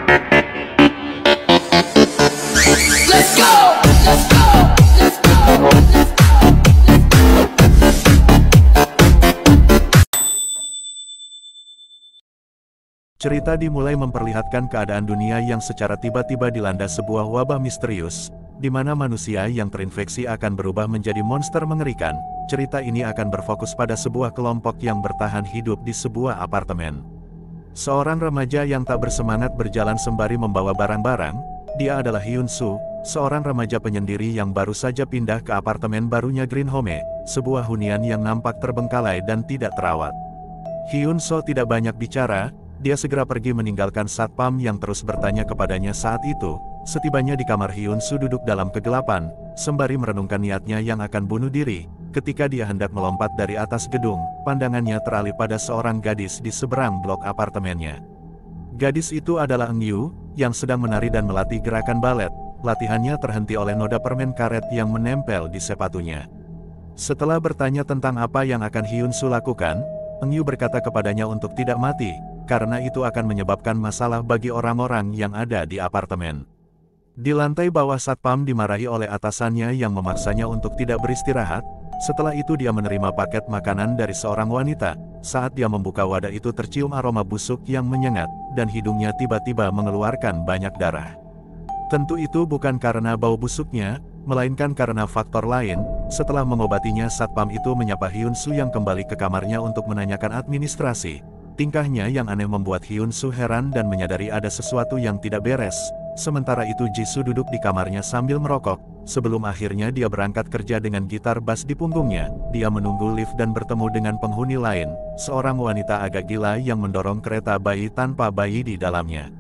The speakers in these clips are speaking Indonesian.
Let's go! Let's go! Let's go! Cerita dimulai memperlihatkan keadaan dunia yang secara tiba-tiba dilanda sebuah wabah misterius, di mana manusia yang terinfeksi akan berubah menjadi monster mengerikan. Cerita ini akan berfokus pada sebuah kelompok yang bertahan hidup di sebuah apartemen. Seorang remaja yang tak bersemangat berjalan sembari membawa barang-barang. Dia adalah Hyun Soo, seorang remaja penyendiri yang baru saja pindah ke apartemen barunya Green Home, sebuah hunian yang nampak terbengkalai dan tidak terawat. Hyun Soo tidak banyak bicara. Dia segera pergi meninggalkan satpam yang terus bertanya kepadanya saat itu. Setibanya di kamar, Hyun Soo duduk dalam kegelapan, sembari merenungkan niatnya yang akan bunuh diri. Ketika dia hendak melompat dari atas gedung, pandangannya teralih pada seorang gadis di seberang blok apartemennya. Gadis itu adalah Eun Yu, yang sedang menari dan melatih gerakan balet. Latihannya terhenti oleh noda permen karet yang menempel di sepatunya. Setelah bertanya tentang apa yang akan Hyun Soo lakukan, Eun Yu berkata kepadanya untuk tidak mati, karena itu akan menyebabkan masalah bagi orang-orang yang ada di apartemen. Di lantai bawah, satpam dimarahi oleh atasannya yang memaksanya untuk tidak beristirahat. Setelah itu dia menerima paket makanan dari seorang wanita. Saat dia membuka wadah itu tercium aroma busuk yang menyengat, dan hidungnya tiba-tiba mengeluarkan banyak darah. Tentu itu bukan karena bau busuknya, melainkan karena faktor lain. Setelah mengobatinya, satpam itu menyapa Hyun Soo yang kembali ke kamarnya untuk menanyakan administrasi. Tingkahnya yang aneh membuat Hyun Soo heran dan menyadari ada sesuatu yang tidak beres. Sementara itu Jisoo duduk di kamarnya sambil merokok. Sebelum akhirnya dia berangkat kerja dengan gitar bass di punggungnya, dia menunggu lift dan bertemu dengan penghuni lain, seorang wanita agak gila yang mendorong kereta bayi tanpa bayi di dalamnya.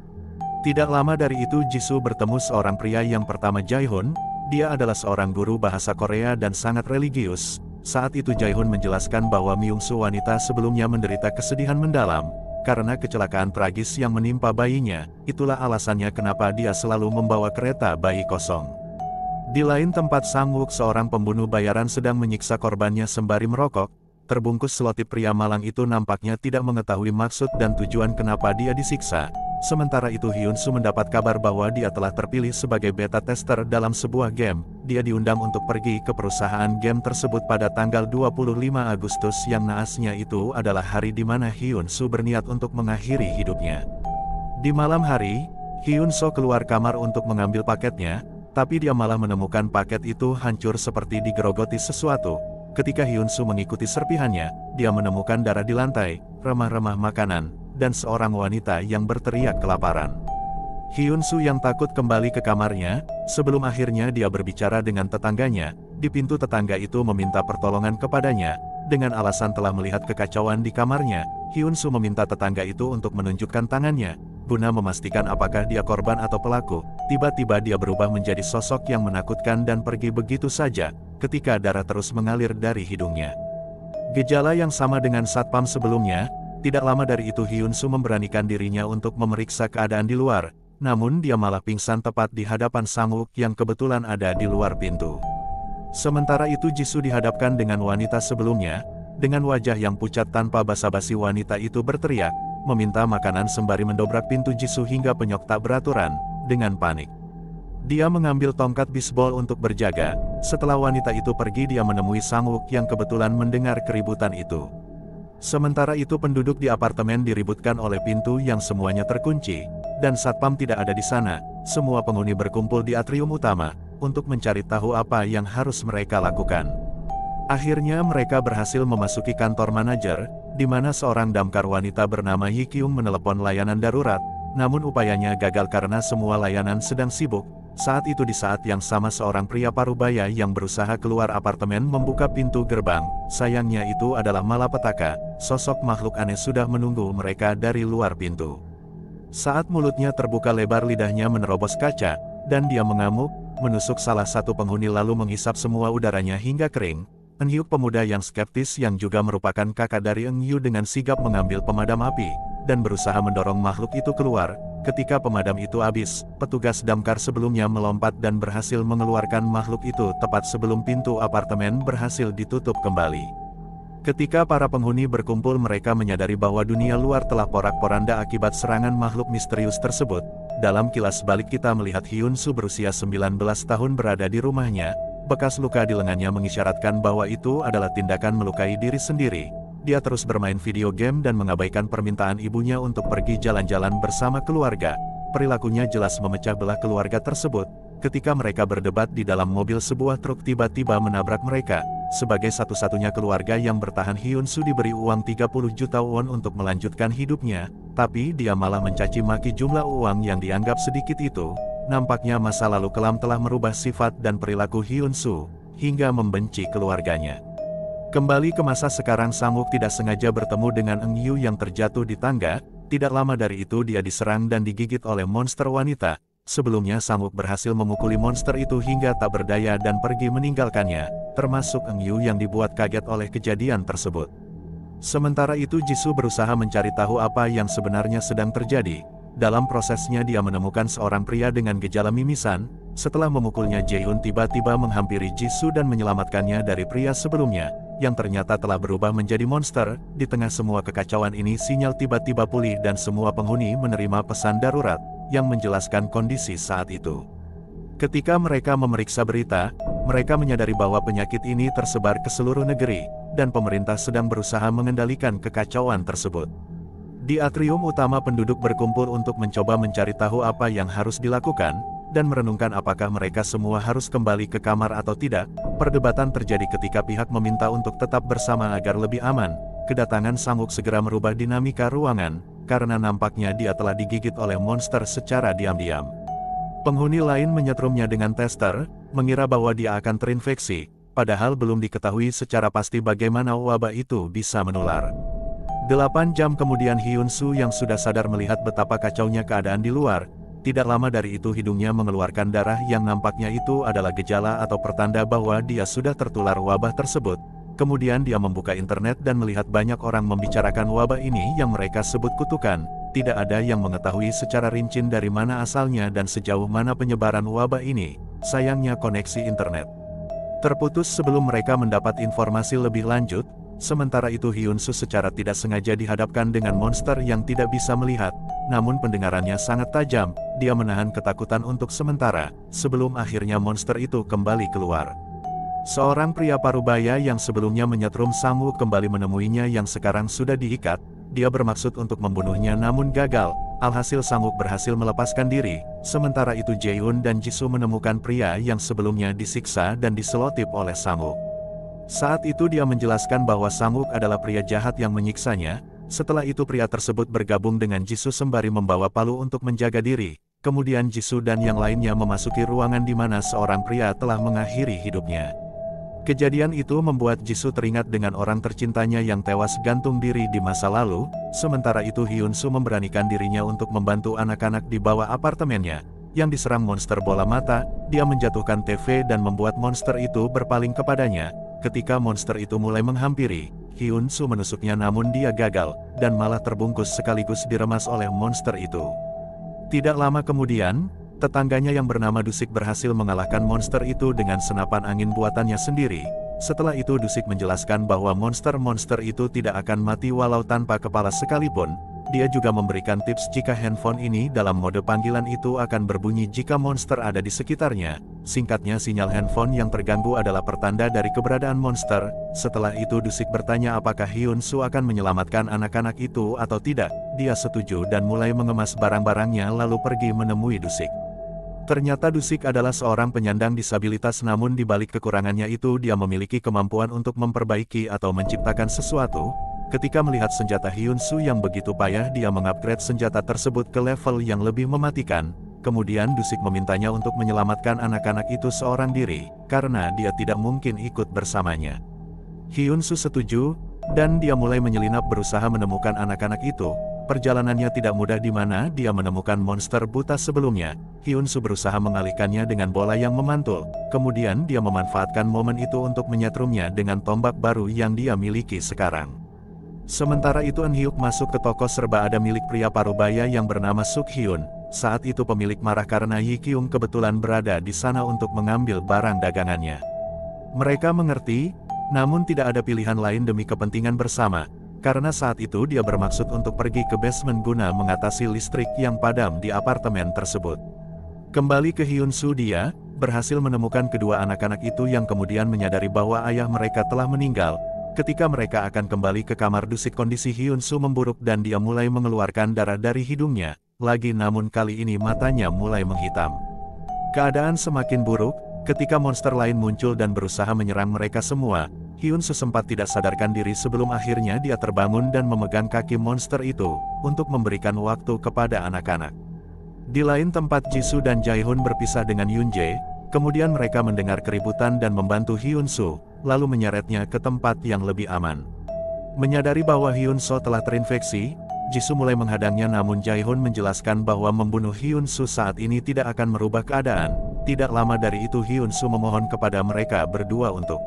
Tidak lama dari itu Jisoo bertemu seorang pria yang pertama, Jae-hoon. Dia adalah seorang guru bahasa Korea dan sangat religius. Saat itu Jae-hoon menjelaskan bahwa Myung-soo, wanita sebelumnya, menderita kesedihan mendalam karena kecelakaan tragis yang menimpa bayinya. Itulah alasannya kenapa dia selalu membawa kereta bayi kosong. Di lain tempat, Sang-wook, seorang pembunuh bayaran, sedang menyiksa korbannya sembari merokok. Terbungkus selotip, pria malang itu nampaknya tidak mengetahui maksud dan tujuan kenapa dia disiksa. Sementara itu Hyun Soo mendapat kabar bahwa dia telah terpilih sebagai beta tester dalam sebuah game. Dia diundang untuk pergi ke perusahaan game tersebut pada tanggal 25 Agustus yang naasnya itu adalah hari di mana Hyun Soo berniat untuk mengakhiri hidupnya. Di malam hari, Hyun Soo keluar kamar untuk mengambil paketnya, tapi dia malah menemukan paket itu hancur seperti digerogoti sesuatu. Ketika Hyun Soo mengikuti serpihannya, dia menemukan darah di lantai, remah-remah makanan, dan seorang wanita yang berteriak kelaparan. Hyun Soo yang takut kembali ke kamarnya, sebelum akhirnya dia berbicara dengan tetangganya. Di pintu, tetangga itu meminta pertolongan kepadanya. Dengan alasan telah melihat kekacauan di kamarnya, Hyun Soo meminta tetangga itu untuk menunjukkan tangannya, guna memastikan apakah dia korban atau pelaku. Tiba-tiba dia berubah menjadi sosok yang menakutkan dan pergi begitu saja, ketika darah terus mengalir dari hidungnya. Gejala yang sama dengan satpam sebelumnya. Tidak lama dari itu Hyun Soo memberanikan dirinya untuk memeriksa keadaan di luar, namun dia malah pingsan tepat di hadapan Sang-wook yang kebetulan ada di luar pintu. Sementara itu Jisoo dihadapkan dengan wanita sebelumnya. Dengan wajah yang pucat tanpa basa-basi, wanita itu berteriak, meminta makanan sembari mendobrak pintu Jisoo hingga penyok tak beraturan. Dengan panik, dia mengambil tongkat bisbol untuk berjaga. Setelah wanita itu pergi, dia menemui Sang-wook yang kebetulan mendengar keributan itu. Sementara itu penduduk di apartemen diributkan oleh pintu yang semuanya terkunci, dan satpam tidak ada di sana. Semua penghuni berkumpul di atrium utama, untuk mencari tahu apa yang harus mereka lakukan. Akhirnya mereka berhasil memasuki kantor manajer, di mana seorang damkar wanita bernama Yi Kyung menelepon layanan darurat, namun upayanya gagal karena semua layanan sedang sibuk. Saat itu di saat yang sama seorang pria parubaya yang berusaha keluar apartemen membuka pintu gerbang. Sayangnya itu adalah malapetaka, sosok makhluk aneh sudah menunggu mereka dari luar pintu. Saat mulutnya terbuka lebar, lidahnya menerobos kaca, dan dia mengamuk, menusuk salah satu penghuni lalu menghisap semua udaranya hingga kering. Eun Hyuk, pemuda yang skeptis yang juga merupakan kakak dari Eun Yu, dengan sigap mengambil pemadam api, dan berusaha mendorong makhluk itu keluar. Ketika pemadam itu habis, petugas damkar sebelumnya melompat dan berhasil mengeluarkan makhluk itu tepat sebelum pintu apartemen berhasil ditutup kembali. Ketika para penghuni berkumpul, mereka menyadari bahwa dunia luar telah porak-poranda akibat serangan makhluk misterius tersebut. Dalam kilas balik kita melihat Hyun Soo berusia 19 tahun berada di rumahnya. Bekas luka di lengannya mengisyaratkan bahwa itu adalah tindakan melukai diri sendiri. Dia terus bermain video game dan mengabaikan permintaan ibunya untuk pergi jalan-jalan bersama keluarga. Perilakunya jelas memecah belah keluarga tersebut. Ketika mereka berdebat di dalam mobil, sebuah truk tiba-tiba menabrak mereka. Sebagai satu-satunya keluarga yang bertahan, Hyun Soo diberi uang 30 juta won untuk melanjutkan hidupnya. Tapi dia malah mencaci maki jumlah uang yang dianggap sedikit itu. Nampaknya masa lalu kelam telah merubah sifat dan perilaku Hyun Soo, hingga membenci keluarganya. Kembali ke masa sekarang, Sang-wook tidak sengaja bertemu dengan Eun-yu yang terjatuh di tangga. Tidak lama dari itu dia diserang dan digigit oleh monster wanita. Sebelumnya Sang-wook berhasil memukuli monster itu hingga tak berdaya dan pergi meninggalkannya, termasuk Eun-yu yang dibuat kaget oleh kejadian tersebut. Sementara itu Jisoo berusaha mencari tahu apa yang sebenarnya sedang terjadi. Dalam prosesnya dia menemukan seorang pria dengan gejala mimisan. Setelah memukulnya, Jaehoon tiba-tiba menghampiri Jisoo dan menyelamatkannya dari pria sebelumnya, yang ternyata telah berubah menjadi monster. Di tengah semua kekacauan ini, sinyal tiba-tiba pulih dan semua penghuni menerima pesan darurat yang menjelaskan kondisi saat itu. Ketika mereka memeriksa berita, mereka menyadari bahwa penyakit ini tersebar ke seluruh negeri, dan pemerintah sedang berusaha mengendalikan kekacauan tersebut. Di atrium utama, penduduk berkumpul untuk mencoba mencari tahu apa yang harus dilakukan, dan merenungkan apakah mereka semua harus kembali ke kamar atau tidak. Perdebatan terjadi ketika pihak meminta untuk tetap bersama agar lebih aman. Kedatangan Sang-wook segera merubah dinamika ruangan, karena nampaknya dia telah digigit oleh monster secara diam-diam. Penghuni lain menyetrumnya dengan tester, mengira bahwa dia akan terinfeksi, padahal belum diketahui secara pasti bagaimana wabah itu bisa menular. 8 jam kemudian Hyun Soo yang sudah sadar melihat betapa kacaunya keadaan di luar. Tidak lama dari itu hidungnya mengeluarkan darah yang nampaknya itu adalah gejala atau pertanda bahwa dia sudah tertular wabah tersebut. Kemudian dia membuka internet dan melihat banyak orang membicarakan wabah ini yang mereka sebut kutukan. Tidak ada yang mengetahui secara rinci dari mana asalnya dan sejauh mana penyebaran wabah ini. Sayangnya koneksi internet terputus sebelum mereka mendapat informasi lebih lanjut. Sementara itu Hyun Soo secara tidak sengaja dihadapkan dengan monster yang tidak bisa melihat, namun pendengarannya sangat tajam. Dia menahan ketakutan untuk sementara, sebelum akhirnya monster itu kembali keluar. Seorang pria parubaya yang sebelumnya menyetrum Sang-wook kembali menemuinya yang sekarang sudah diikat. Dia bermaksud untuk membunuhnya namun gagal. Alhasil Sang-wook berhasil melepaskan diri. Sementara itu Jaehoon dan Jisoo menemukan pria yang sebelumnya disiksa dan diselotip oleh Sang-wook. Saat itu dia menjelaskan bahwa Sang-wook adalah pria jahat yang menyiksanya. Setelah itu pria tersebut bergabung dengan Jisoo sembari membawa palu untuk menjaga diri. Kemudian Jisoo dan yang lainnya memasuki ruangan di mana seorang pria telah mengakhiri hidupnya. Kejadian itu membuat Jisoo teringat dengan orang tercintanya yang tewas gantung diri di masa lalu. Sementara itu Hyun Soo memberanikan dirinya untuk membantu anak-anak di bawah apartemennya yang diserang monster bola mata. Dia menjatuhkan TV dan membuat monster itu berpaling kepadanya. Ketika monster itu mulai menghampiri, Hyun Soo menusuknya namun dia gagal, dan malah terbungkus sekaligus diremas oleh monster itu. Tidak lama kemudian, tetangganya yang bernama Dusik berhasil mengalahkan monster itu dengan senapan angin buatannya sendiri. Setelah itu Dusik menjelaskan bahwa monster-monster itu tidak akan mati walau tanpa kepala sekalipun. Dia juga memberikan tips jika handphone ini dalam mode panggilan itu akan berbunyi jika monster ada di sekitarnya. Singkatnya, sinyal handphone yang terganggu adalah pertanda dari keberadaan monster. Setelah itu Dusik bertanya apakah Hyun Soo akan menyelamatkan anak-anak itu atau tidak. Dia setuju dan mulai mengemas barang-barangnya lalu pergi menemui Dusik. Ternyata Dusik adalah seorang penyandang disabilitas, namun di balik kekurangannya itu dia memiliki kemampuan untuk memperbaiki atau menciptakan sesuatu. Ketika melihat senjata Hyun Soo yang begitu payah, dia mengupgrade senjata tersebut ke level yang lebih mematikan. Kemudian Dusik memintanya untuk menyelamatkan anak-anak itu seorang diri, karena dia tidak mungkin ikut bersamanya. Hyun Soo setuju, dan dia mulai menyelinap berusaha menemukan anak-anak itu. Perjalanannya tidak mudah di mana dia menemukan monster buta sebelumnya. Hyun Soo berusaha mengalihkannya dengan bola yang memantul. Kemudian dia memanfaatkan momen itu untuk menyetrumnya dengan tombak baru yang dia miliki sekarang. Sementara itu Eun-hyuk masuk ke toko serba ada milik pria parubaya yang bernama Suk Hyun. Saat itu pemilik marah karena Yi Kyung kebetulan berada di sana untuk mengambil barang dagangannya. Mereka mengerti, namun tidak ada pilihan lain demi kepentingan bersama. karena saat itu dia bermaksud untuk pergi ke basement guna mengatasi listrik yang padam di apartemen tersebut. Kembali ke Hyun-soo, dia berhasil menemukan kedua anak-anak itu yang kemudian menyadari bahwa ayah mereka telah meninggal. Ketika mereka akan kembali ke kamar dusik, kondisi Hyun-soo memburuk dan dia mulai mengeluarkan darah dari hidungnya lagi, namun kali ini matanya mulai menghitam. Keadaan semakin buruk ketika monster lain muncul dan berusaha menyerang mereka semua. Hyun-soo sempat tidak sadarkan diri sebelum akhirnya dia terbangun dan memegang kaki monster itu untuk memberikan waktu kepada anak-anak. Di lain tempat, Jisoo dan Jae-hoon berpisah dengan Yoon-jae. Kemudian mereka mendengar keributan dan membantu Hyun-soo, lalu menyeretnya ke tempat yang lebih aman. Menyadari bahwa Hyun-soo telah terinfeksi, Jisoo mulai menghadangnya, namun Jae-hoon menjelaskan bahwa membunuh Hyun-soo saat ini tidak akan merubah keadaan. Tidak lama dari itu Hyun-soo memohon kepada mereka berdua untuk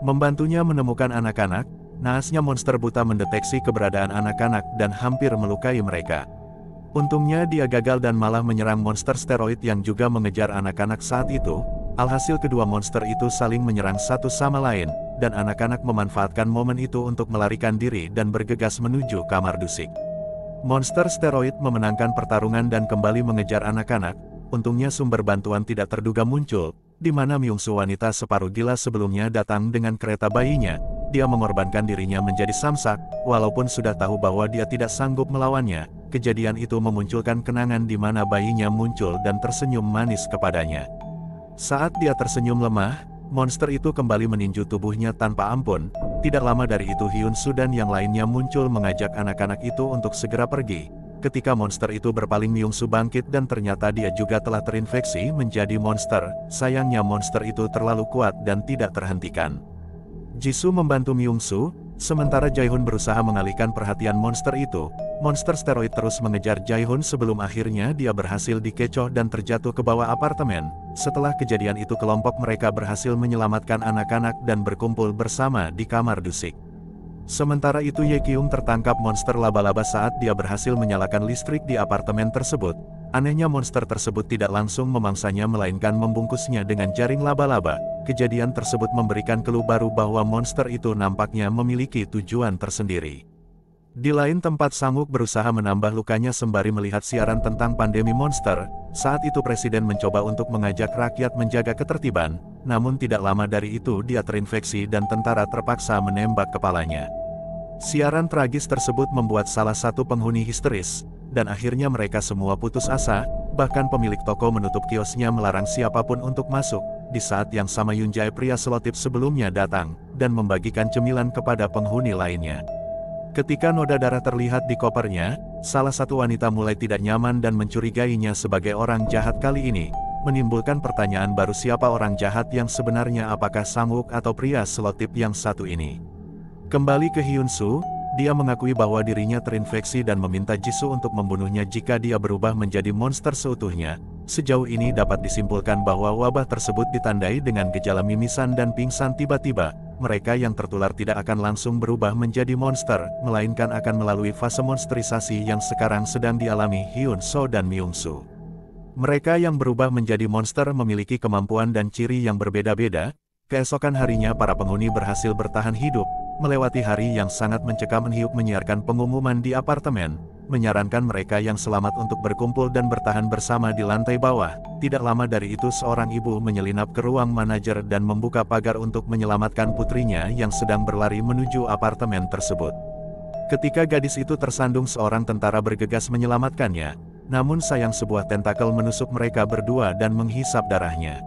membantunya menemukan anak-anak. Naasnya monster buta mendeteksi keberadaan anak-anak dan hampir melukai mereka. Untungnya dia gagal dan malah menyerang monster steroid yang juga mengejar anak-anak saat itu. Alhasil kedua monster itu saling menyerang satu sama lain, dan anak-anak memanfaatkan momen itu untuk melarikan diri dan bergegas menuju kamar dusik. Monster steroid memenangkan pertarungan dan kembali mengejar anak-anak. Untungnya sumber bantuan tidak terduga muncul, di mana Myung-soo, wanita separuh gila sebelumnya, datang dengan kereta bayinya. Dia mengorbankan dirinya menjadi samsak, walaupun sudah tahu bahwa dia tidak sanggup melawannya. Kejadian itu memunculkan kenangan di mana bayinya muncul dan tersenyum manis kepadanya. Saat dia tersenyum lemah, monster itu kembali meninju tubuhnya tanpa ampun. Tidak lama dari itu Hyun-soo dan yang lainnya muncul mengajak anak-anak itu untuk segera pergi. Ketika monster itu berpaling, Myung-soo bangkit dan ternyata dia juga telah terinfeksi menjadi monster. Sayangnya monster itu terlalu kuat dan tidak terhentikan. Jisoo membantu Myung-soo, sementara Jae-hoon berusaha mengalihkan perhatian monster itu. Monster steroid terus mengejar Jae-hoon sebelum akhirnya dia berhasil dikecoh dan terjatuh ke bawah apartemen. Setelah kejadian itu kelompok mereka berhasil menyelamatkan anak-anak dan berkumpul bersama di kamar dusik. Sementara itu Ye Kyung tertangkap monster laba-laba saat dia berhasil menyalakan listrik di apartemen tersebut. Anehnya monster tersebut tidak langsung memangsanya melainkan membungkusnya dengan jaring laba-laba. Kejadian tersebut memberikan clue baru bahwa monster itu nampaknya memiliki tujuan tersendiri. Di lain tempat, Sang-wook berusaha menambah lukanya sembari melihat siaran tentang pandemi monster. Saat itu presiden mencoba untuk mengajak rakyat menjaga ketertiban, namun tidak lama dari itu dia terinfeksi dan tentara terpaksa menembak kepalanya. Siaran tragis tersebut membuat salah satu penghuni histeris, dan akhirnya mereka semua putus asa. Bahkan pemilik toko menutup kiosnya melarang siapapun untuk masuk. Di saat yang sama Yoon-jae, pria selotip sebelumnya, datang dan membagikan cemilan kepada penghuni lainnya. Ketika noda darah terlihat di kopernya, salah satu wanita mulai tidak nyaman dan mencurigainya sebagai orang jahat kali ini. Menimbulkan pertanyaan baru, siapa orang jahat yang sebenarnya, apakah Sang-wook atau pria selotip yang satu ini? Kembali ke Hyun-soo, dia mengakui bahwa dirinya terinfeksi dan meminta Jisoo untuk membunuhnya jika dia berubah menjadi monster seutuhnya. Sejauh ini dapat disimpulkan bahwa wabah tersebut ditandai dengan gejala mimisan dan pingsan tiba-tiba. Mereka yang tertular tidak akan langsung berubah menjadi monster, melainkan akan melalui fase monsterisasi yang sekarang sedang dialami Hyun-soo dan Myung-soo. Mereka yang berubah menjadi monster memiliki kemampuan dan ciri yang berbeda-beda. Keesokan harinya para penghuni berhasil bertahan hidup, melewati hari yang sangat mencekam. Hyuk menyiarkan pengumuman di apartemen, menyarankan mereka yang selamat untuk berkumpul dan bertahan bersama di lantai bawah. Tidak lama dari itu seorang ibu menyelinap ke ruang manajer dan membuka pagar untuk menyelamatkan putrinya yang sedang berlari menuju apartemen tersebut. Ketika gadis itu tersandung, seorang tentara bergegas menyelamatkannya. Namun sayang, sebuah tentakel menusuk mereka berdua dan menghisap darahnya.